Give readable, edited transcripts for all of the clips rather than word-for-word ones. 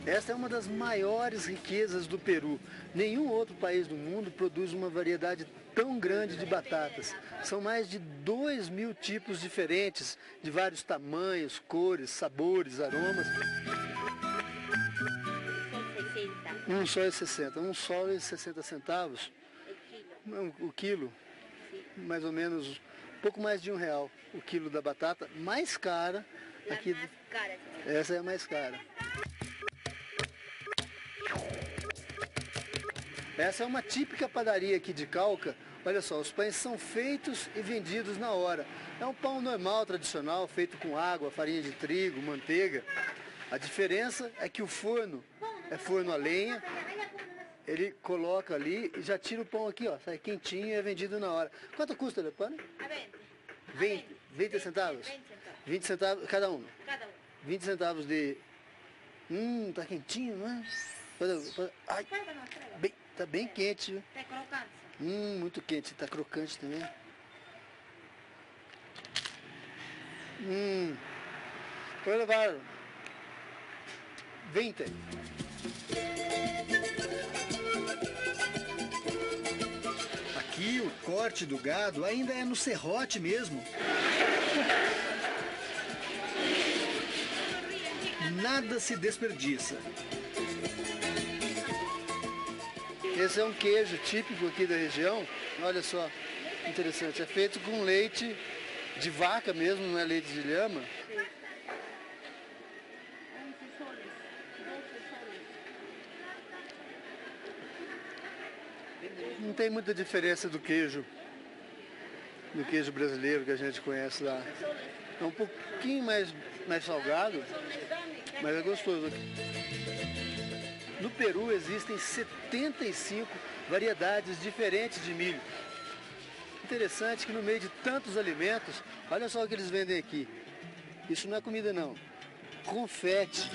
Esta é uma das maiores riquezas do Peru. Nenhum outro país do mundo produz uma variedade tão grande de batatas. São mais de 2.000 tipos diferentes, de vários tamanhos, cores, sabores, aromas. Um só é 60. Um só é 60 centavos. O quilo, mais ou menos, pouco mais de R$1 o quilo da batata, mais cara. Aqui, essa é a mais cara. Essa é uma típica padaria aqui de Cauca. Olha só, os pães são feitos e vendidos na hora. É um pão normal, tradicional, feito com água, farinha de trigo, manteiga. A diferença é que o forno é forno a lenha. Ele coloca ali e já tira o pão aqui, ó, sai quentinho e é vendido na hora. Quanto custa o pão? 20 centavos? 20 centavos cada um? Cada um. 20 centavos de... tá quentinho, não é? Ai, tá bem quente, viu? Tá crocante. Muito quente, tá crocante também. Vou levar 20. Aqui o corte do gado ainda é no serrote mesmo. Nada se desperdiça. Esse é um queijo típico aqui da região. Olha só, interessante. É feito com leite de vaca mesmo, não é leite de lhama. Não tem muita diferença do queijo brasileiro que a gente conhece lá. É um pouquinho mais salgado, mas é gostoso. No Peru existem 75 variedades diferentes de milho. Interessante que no meio de tantos alimentos, olha só o que eles vendem aqui. Isso não é comida não, confete.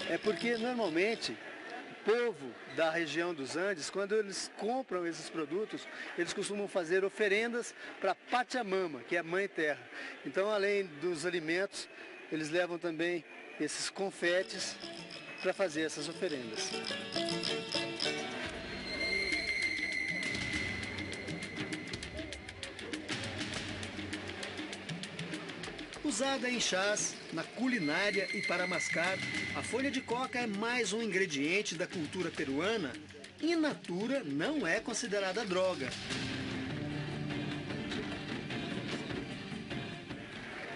É porque normalmente o povo da região dos Andes, quando eles compram esses produtos, eles costumam fazer oferendas para Pachamama, que é a Mãe Terra. Então, além dos alimentos, eles levam também esses confetes para fazer essas oferendas. Usada em chás, na culinária e para mascar, a folha de coca é mais um ingrediente da cultura peruana. In natura não é considerada droga.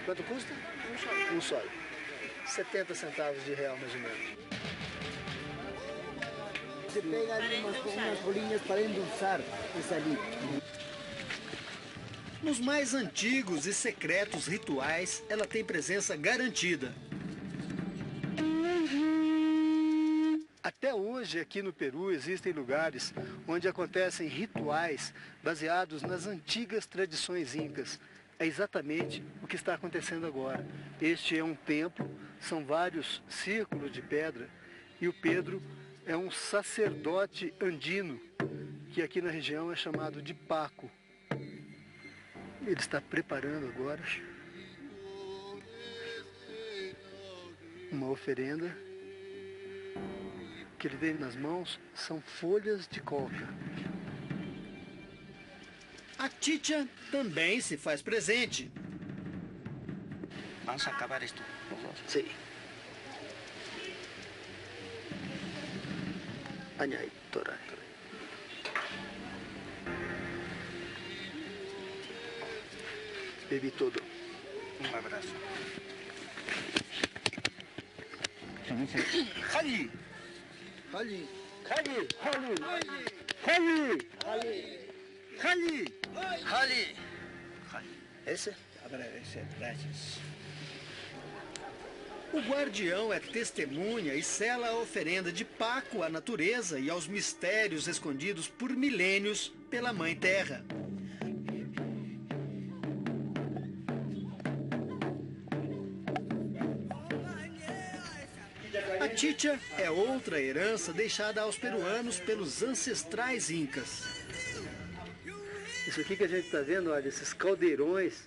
Quanto custa? Um sol. 70 centavos de real, mais ou menos. Você pega ali umas bolinhas para endulçar essa ali. Nos mais antigos e secretos rituais, ela tem presença garantida. Até hoje, aqui no Peru, existem lugares onde acontecem rituais baseados nas antigas tradições incas. É exatamente o que está acontecendo agora. Este é um templo, são vários círculos de pedra, e o Pedro é um sacerdote andino, que aqui na região é chamado de Paco. Ele está preparando agora uma oferenda. O que ele tem nas mãos são folhas de coca. A Chicha também se faz presente. Vamos acabar isto. Sim. Añai, torai. Bebi todo. Um abraço. Hali! Hali! Hali! Hali! Hali! Hali! Hali! Esse? Graças. O guardião é testemunha e sela a oferenda de Paco à natureza e aos mistérios escondidos por milênios pela Mãe Terra. A chicha é outra herança deixada aos peruanos pelos ancestrais incas. Isso aqui que a gente está vendo, olha, esses caldeirões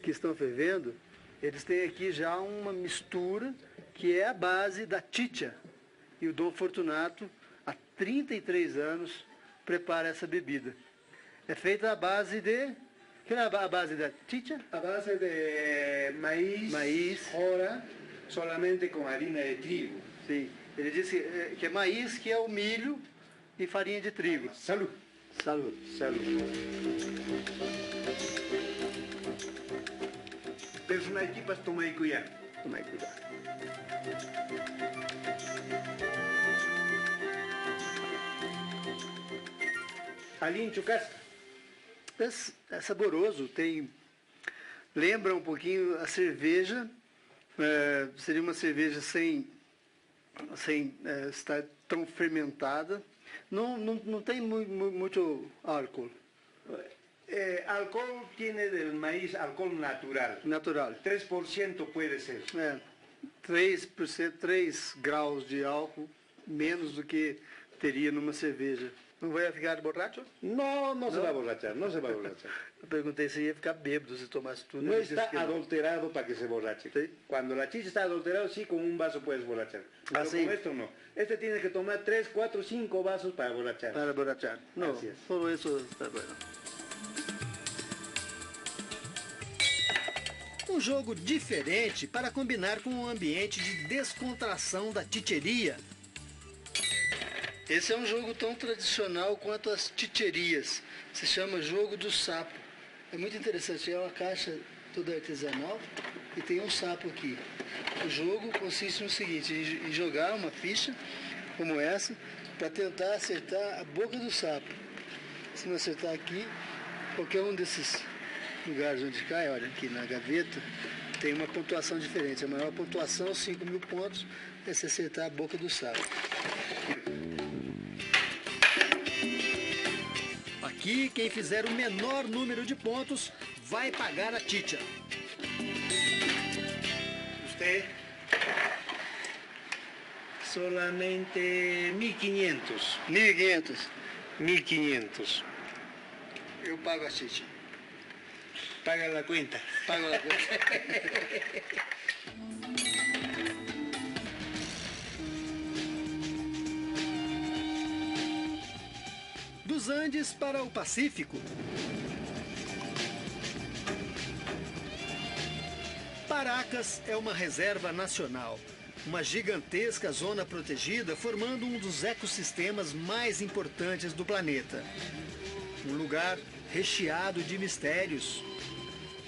que estão fervendo, eles têm aqui já uma mistura que é a base da chicha. E o Dom Fortunato, há 33 anos, prepara essa bebida. É feita à base de... Que é a base da chicha? A base de maíz, ora, solamente com harina de trigo. Sim. Ele disse que é maíz, que é o milho e farinha de trigo. Salud. Salud. Salud. Personajipas, toma aí cuidado. Toma aí cuidado. Ali em Chucas? É saboroso, lembra um pouquinho a cerveja, seria uma cerveja sem estar tão fermentada, não tem muito álcool. Álcool tiene del maíz álcool natural. Natural. 3% puede ser. 3%, 3 graus de álcool, menos do que teria numa cerveja. Não vai ficar borracho? No, no se va a borrachar, no se va a borrachar. Eu perguntei se ia ficar bêbado se tomasse tudo. No está adulterado para que se borrache. ¿Sí? Cuando la chicha está adulterada, sí, con un vaso puedes borrachar. Pero ¿sí? con esto no. Este tiene que tomar 3, 4, 5 vasos para borrachar. Para borrachar. Não, Así es. solo isso está bueno. Um jogo diferente para combinar com um ambiente de descontração da chicheria. Esse é um jogo tão tradicional quanto as chicherias. Se chama Jogo do Sapo. É muito interessante. É uma caixa toda artesanal e tem um sapo aqui. O jogo consiste no seguinte, em jogar uma ficha como essa para tentar acertar a boca do sapo. Se não acertar aqui, qualquer um desses lugares onde cai, olha aqui na gaveta, tem uma pontuação diferente. A maior pontuação, 5.000 pontos, é se acertar a boca do sapo. Aqui, quem fizer o menor número de pontos vai pagar a chicha. Usted, solamente 1.500. 1.500. 1.500. Eu pago a chicha. Paga la cuenta. Pago a conta. Dos Andes para o Pacífico. Paracas é uma reserva nacional, uma gigantesca zona protegida formando um dos ecossistemas mais importantes do planeta. Um lugar recheado de mistérios.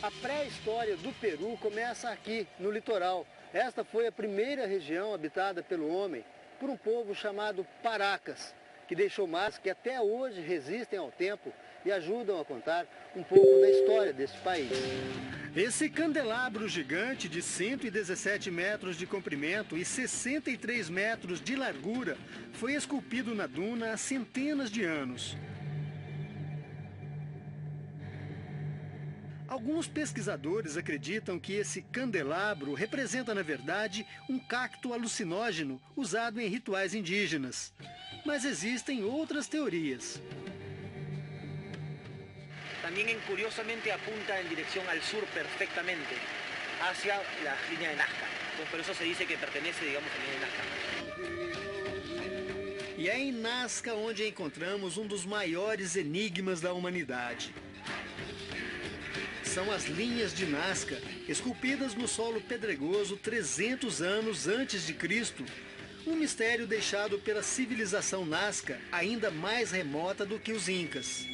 A pré-história do Peru começa aqui, no litoral. Esta foi a primeira região habitada pelo homem por um povo chamado Paracas, que deixou marcas que até hoje resistem ao tempo e ajudam a contar um pouco da história deste país. Esse candelabro gigante de 117 metros de comprimento e 63 metros de largura foi esculpido na duna há centenas de anos. Alguns pesquisadores acreditam que esse candelabro representa, na verdade, um cacto alucinógeno usado em rituais indígenas. Mas existem outras teorias. También curiosamente apunta en dirección al sur perfectamente, hacia la línea de Nazca. Entonces, por eso se dice que pertenece, digamos, a la línea de Nazca. E é em Nazca onde encontramos um dos maiores enigmas da humanidade. São as linhas de Nazca, esculpidas no solo pedregoso 300 anos antes de Cristo. Um mistério deixado pela civilização Nazca, ainda mais remota do que os Incas.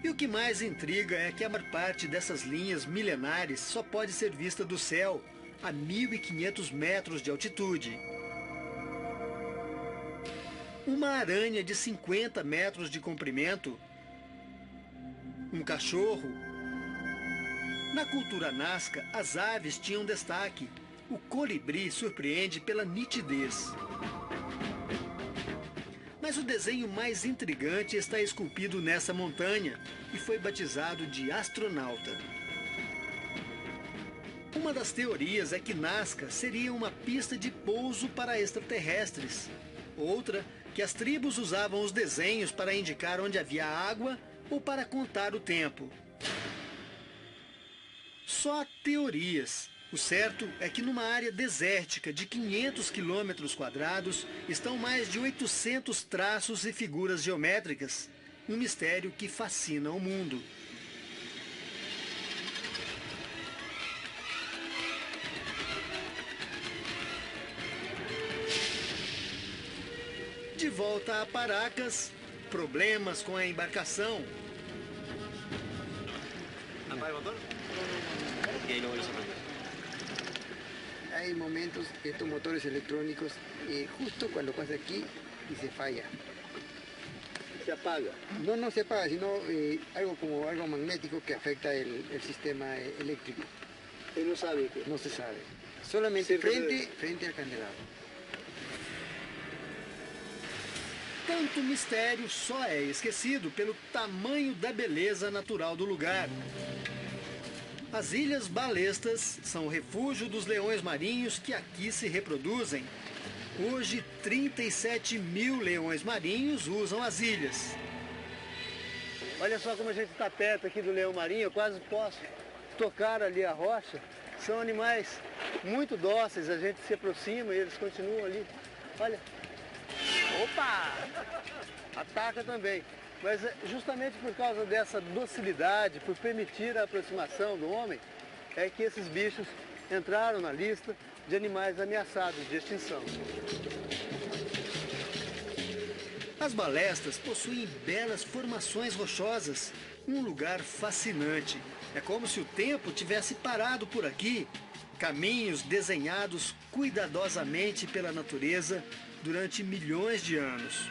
E o que mais intriga é que a maior parte dessas linhas milenares só pode ser vista do céu, a 1.500 metros de altitude. Uma aranha de 50 metros de comprimento, um cachorro. Na cultura Nazca, as aves tinham destaque. O colibri surpreende pela nitidez. Mas o desenho mais intrigante está esculpido nessa montanha e foi batizado de Astronauta. Uma das teorias é que Nazca seria uma pista de pouso para extraterrestres. Outra, que as tribos usavam os desenhos para indicar onde havia água ou para contar o tempo. Só teorias. O certo é que numa área desértica de 500 quilômetros quadrados estão mais de 800 traços e figuras geométricas, um mistério que fascina o mundo. De volta a Paracas, problemas com a embarcação. Hay momentos que estos motores electrónicos, justo cuando pasa aquí y se falla. Se apaga? No se apaga, sino algo magnético que afecta el sistema eléctrico. Ele não sabe o que. No se sabe. Solamente frente al candelabro. Tanto mistério só é esquecido pelo tamanho da beleza natural do lugar. As Ilhas Balestas são o refúgio dos leões marinhos que aqui se reproduzem. Hoje, 37 mil leões marinhos usam as ilhas. Olha só como a gente está perto aqui do leão marinho, eu quase posso tocar ali a rocha. São animais muito dóceis, a gente se aproxima e eles continuam ali. Olha. Opa! Ataca também. Mas justamente por causa dessa docilidade, por permitir a aproximação do homem, é que esses bichos entraram na lista de animais ameaçados de extinção. As balestas possuem belas formações rochosas, um lugar fascinante. É como se o tempo tivesse parado por aqui, caminhos desenhados cuidadosamente pela natureza durante milhões de anos.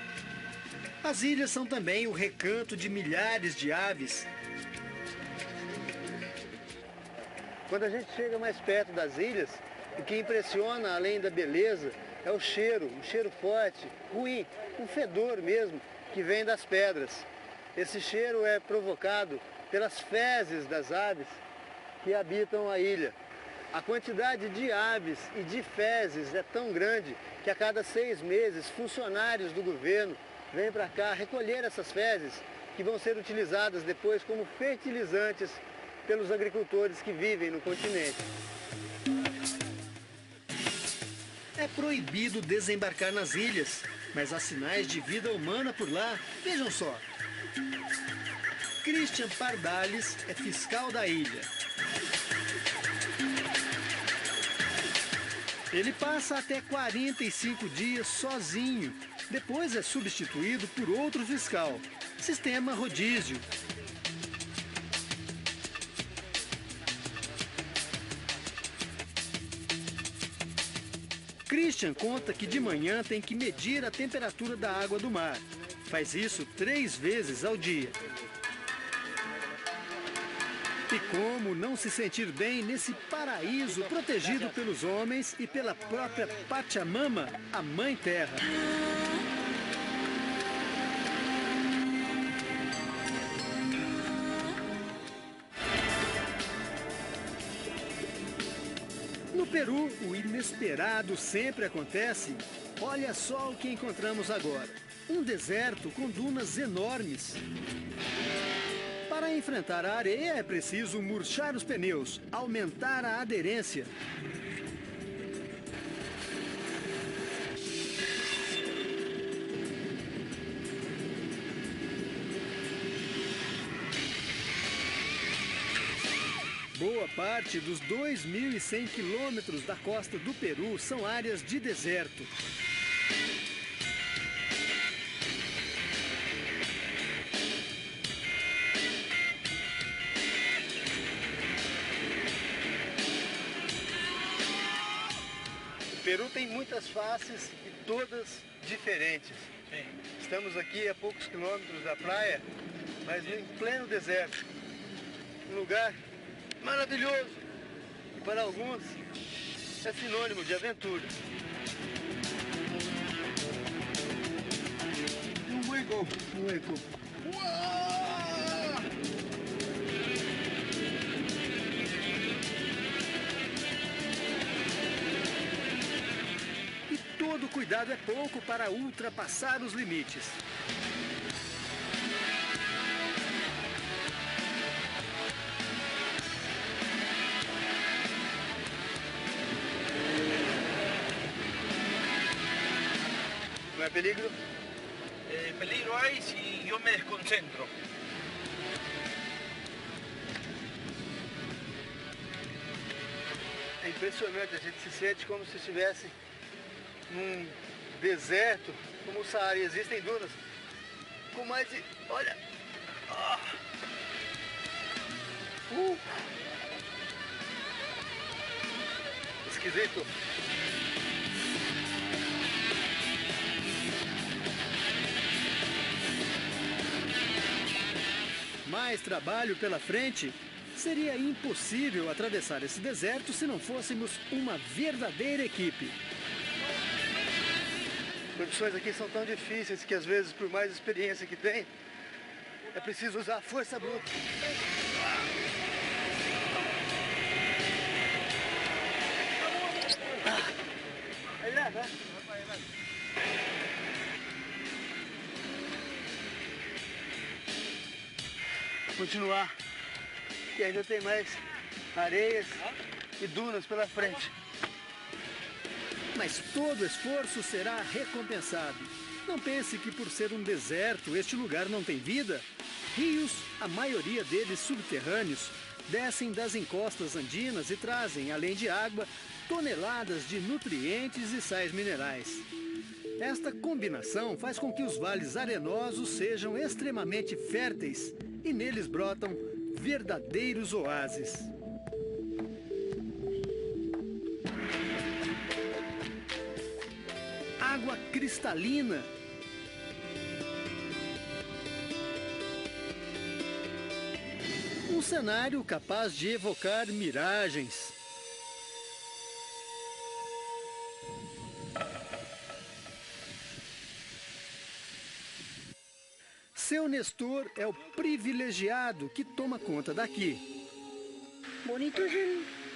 As ilhas são também o recanto de milhares de aves. Quando a gente chega mais perto das ilhas, o que impressiona, além da beleza, é o cheiro, um cheiro forte, ruim, um fedor mesmo, que vem das pedras. Esse cheiro é provocado pelas fezes das aves que habitam a ilha. A quantidade de aves e de fezes é tão grande que a cada 6 meses funcionários do governo vêm para cá recolher essas fezes que vão ser utilizadas depois como fertilizantes pelos agricultores que vivem no continente. É proibido desembarcar nas ilhas, mas há sinais de vida humana por lá. Vejam só. Christian Pardales é fiscal da ilha. Ele passa até 45 dias sozinho. Depois é substituído por outro fiscal. Sistema rodízio. Christian conta que de manhã tem que medir a temperatura da água do mar. Faz isso 3 vezes ao dia. E como não se sentir bem nesse paraíso protegido pelos homens e pela própria Pachamama, a Mãe Terra? No Peru, o inesperado sempre acontece. Olha só o que encontramos agora. Um deserto com dunas enormes. Para enfrentar a areia é preciso murchar os pneus, aumentar a aderência. Boa parte dos 2.100 quilômetros da costa do Peru são áreas de deserto. O Peru tem muitas faces e todas diferentes. Estamos aqui a poucos quilômetros da praia, mas em pleno deserto. Um lugar maravilhoso e para alguns é sinônimo de aventura. Um hueco. E todo cuidado é pouco para ultrapassar os limites. hay peligro? Peligro hay si yo me desconcentro. É impressionante, a gente se sente como se estivesse num deserto, como o Saara, e existem dunas com mais de... olha! Esquisito. Mais trabalho pela frente. Seria impossível atravessar esse deserto se não fôssemos uma verdadeira equipe. Condições aqui são tão difíceis que às vezes, por mais experiência que tem, é preciso usar força bruta. Aí lá, né? Continuar. E ainda tem mais areias e dunas pela frente. Mas todo esforço será recompensado. Não pense que por ser um deserto, este lugar não tem vida. Rios, a maioria deles subterrâneos, descem das encostas andinas e trazem, além de água, toneladas de nutrientes e sais minerais. Esta combinação faz com que os vales arenosos sejam extremamente férteis e neles brotam verdadeiros oásis. Água cristalina. Um cenário capaz de evocar miragens. Seu Nestor é o privilegiado que toma conta daqui. Bonito es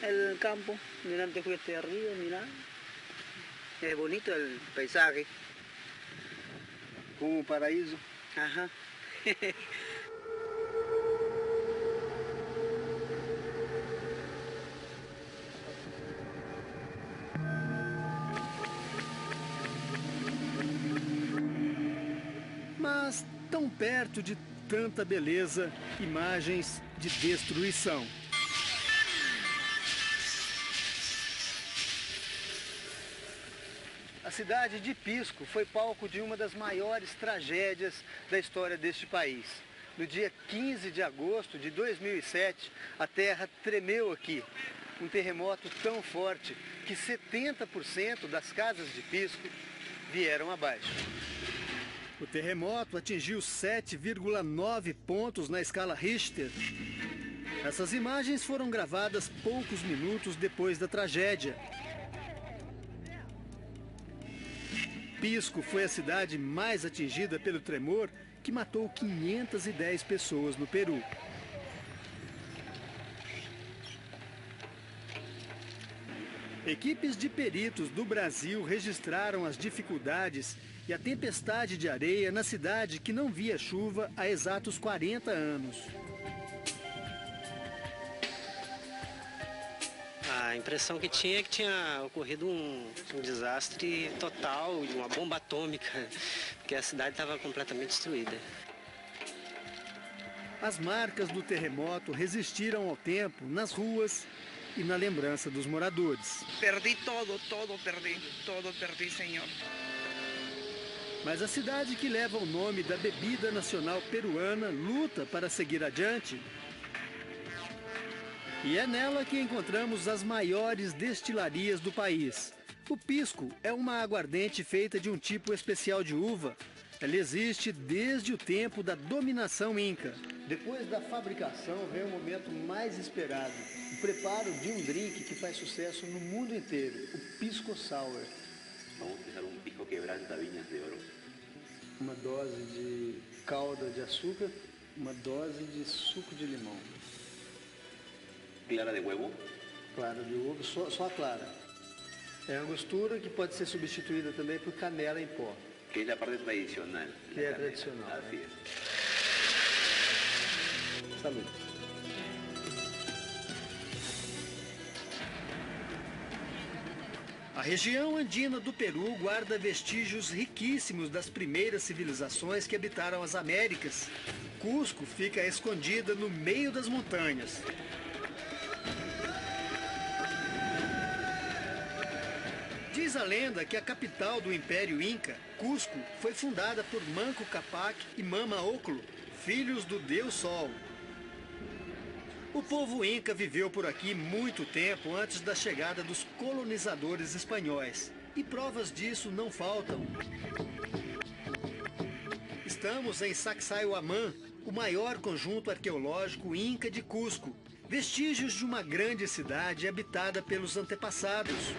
el campo. Mira, antes fui hasta arriba, mira. Es bonito el paisaje. Como um paraíso. Ajá. Mas tão perto de tanta beleza, imagens de destruição. A cidade de Pisco foi palco de uma das maiores tragédias da história deste país. No dia 15 de agosto de 2007, a terra tremeu aqui. Um terremoto tão forte que 70% das casas de Pisco vieram abaixo. O terremoto atingiu 7,9 pontos na escala Richter. Essas imagens foram gravadas poucos minutos depois da tragédia. Pisco foi a cidade mais atingida pelo tremor, que matou 510 pessoas no Peru. Equipes de peritos do Brasil registraram as dificuldades e a tempestade de areia na cidade que não via chuva há exatos 40 anos. A impressão que tinha é que tinha ocorrido um desastre total, uma bomba atômica, porque a cidade estava completamente destruída. As marcas do terremoto resistiram ao tempo nas ruas e na lembrança dos moradores. Perdi todo perdi, senhor. Mas a cidade que leva o nome da bebida nacional peruana luta para seguir adiante. E é nela que encontramos as maiores destilarias do país. O pisco é uma aguardente feita de um tipo especial de uva. Ela existe desde o tempo da dominação inca. Depois da fabricação vem o momento mais esperado, o preparo de um drink que faz sucesso no mundo inteiro, o pisco sour. Vamos a usar pisco quebranta viñas de oro. Uma dose de calda de açúcar, uma dose de suco de limão. Clara de huevo? Clara de ovo, só a clara. É uma mistura que pode ser substituída também por canela em pó. Que é a parte tradicional. Que é tradicional. Assim é. Salud. A região andina do Peru guarda vestígios riquíssimos das primeiras civilizações que habitaram as Américas. Cusco fica escondida no meio das montanhas. Diz a lenda que a capital do Império Inca, Cusco, foi fundada por Manco Cápac e Mama Ocllo, filhos do Deus Sol. O povo inca viveu por aqui muito tempo antes da chegada dos colonizadores espanhóis. E provas disso não faltam. Estamos em Sacsayhuamán, o maior conjunto arqueológico inca de Cusco. Vestígios de uma grande cidade habitada pelos antepassados.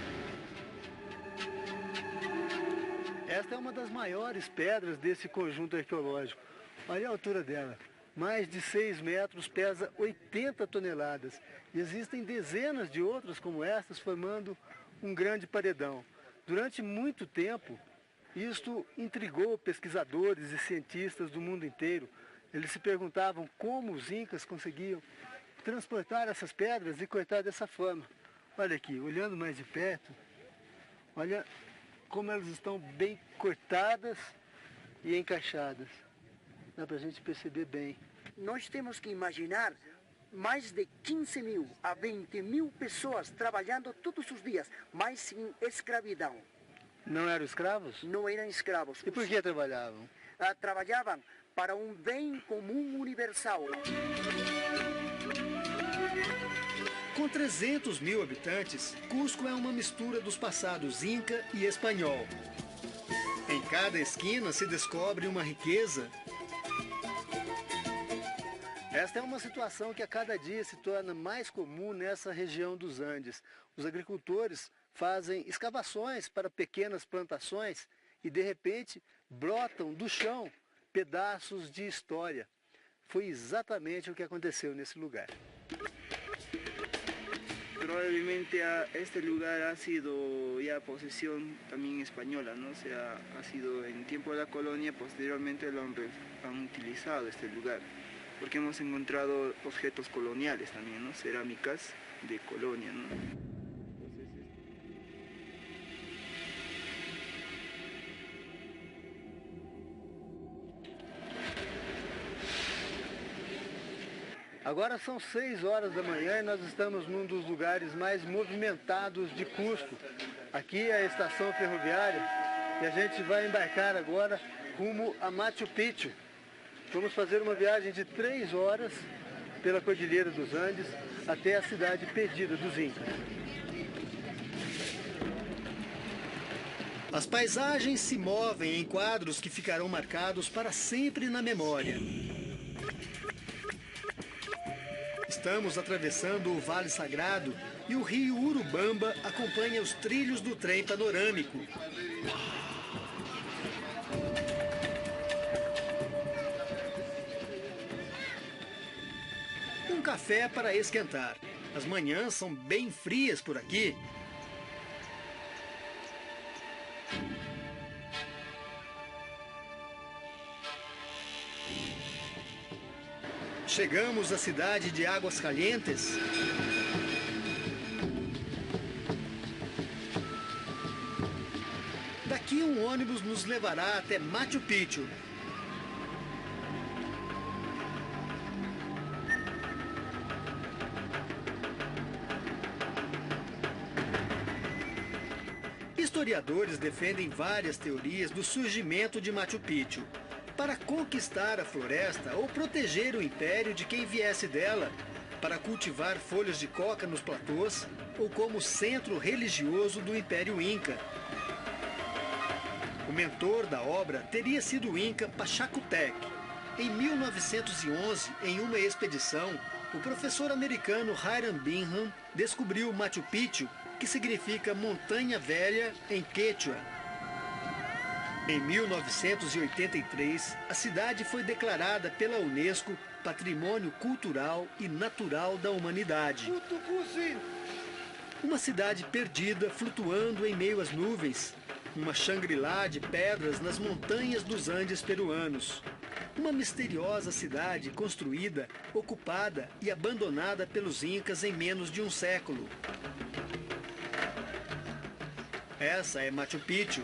Esta é uma das maiores pedras desse conjunto arqueológico. Olha a altura dela. Mais de 6 metros, pesa 80 toneladas. E existem dezenas de outras como estas, formando um grande paredão. Durante muito tempo, isto intrigou pesquisadores e cientistas do mundo inteiro. Eles se perguntavam como os incas conseguiam transportar essas pedras e cortar dessa forma. Olha aqui, olhando mais de perto, olha como elas estão bem cortadas e encaixadas. Dá para a gente perceber bem. Nós temos que imaginar mais de 15 mil a 20 mil pessoas trabalhando todos os dias, mas sem escravidão. Não eram escravos? Não eram escravos. E por que trabalhavam? Trabalhavam para um bem comum universal. Com 300 mil habitantes, Cusco é uma mistura dos passados inca e espanhol. Em cada esquina se descobre uma riqueza. Esta é uma situação que a cada dia se torna mais comum nessa região dos Andes. Os agricultores fazem escavações para pequenas plantações e, de repente, brotam do chão pedaços de história. Foi exatamente o que aconteceu nesse lugar. Probablemente este lugar ha sido ya posesión también española, ¿no? O sea, ha sido en tiempo de la colonia, posteriormente han utilizado este lugar, porque hemos encontrado objetos coloniales también, ¿no? Cerámicas de colonia, ¿no? Agora são 6 horas da manhã e nós estamos num dos lugares mais movimentados de Cusco. Aqui é a estação ferroviária e a gente vai embarcar agora rumo a Machu Picchu. Vamos fazer uma viagem de 3 horas pela Cordilheira dos Andes até a cidade perdida dos Incas. As paisagens se movem em quadros que ficarão marcados para sempre na memória. Estamos atravessando o Vale Sagrado e o rio Urubamba acompanha os trilhos do trem panorâmico. Um café para esquentar. As manhãs são bem frias por aqui. Chegamos à cidade de Águas Calientes. Daqui um ônibus nos levará até Machu Picchu. Historiadores defendem várias teorias do surgimento de Machu Picchu. Para conquistar a floresta ou proteger o império de quem viesse dela, para cultivar folhas de coca nos platôs ou como centro religioso do Império Inca. O mentor da obra teria sido o Inca Pachacutec. Em 1911, em uma expedição, o professor americano Hiram Bingham descobriu Machu Picchu, que significa Montanha Velha em Quechua. Em 1983, a cidade foi declarada pela Unesco Patrimônio Cultural e Natural da Humanidade. Uma cidade perdida, flutuando em meio às nuvens. Uma Shangri-La de pedras nas montanhas dos Andes peruanos. Uma misteriosa cidade construída, ocupada e abandonada pelos Incas em menos de um século. Essa é Machu Picchu.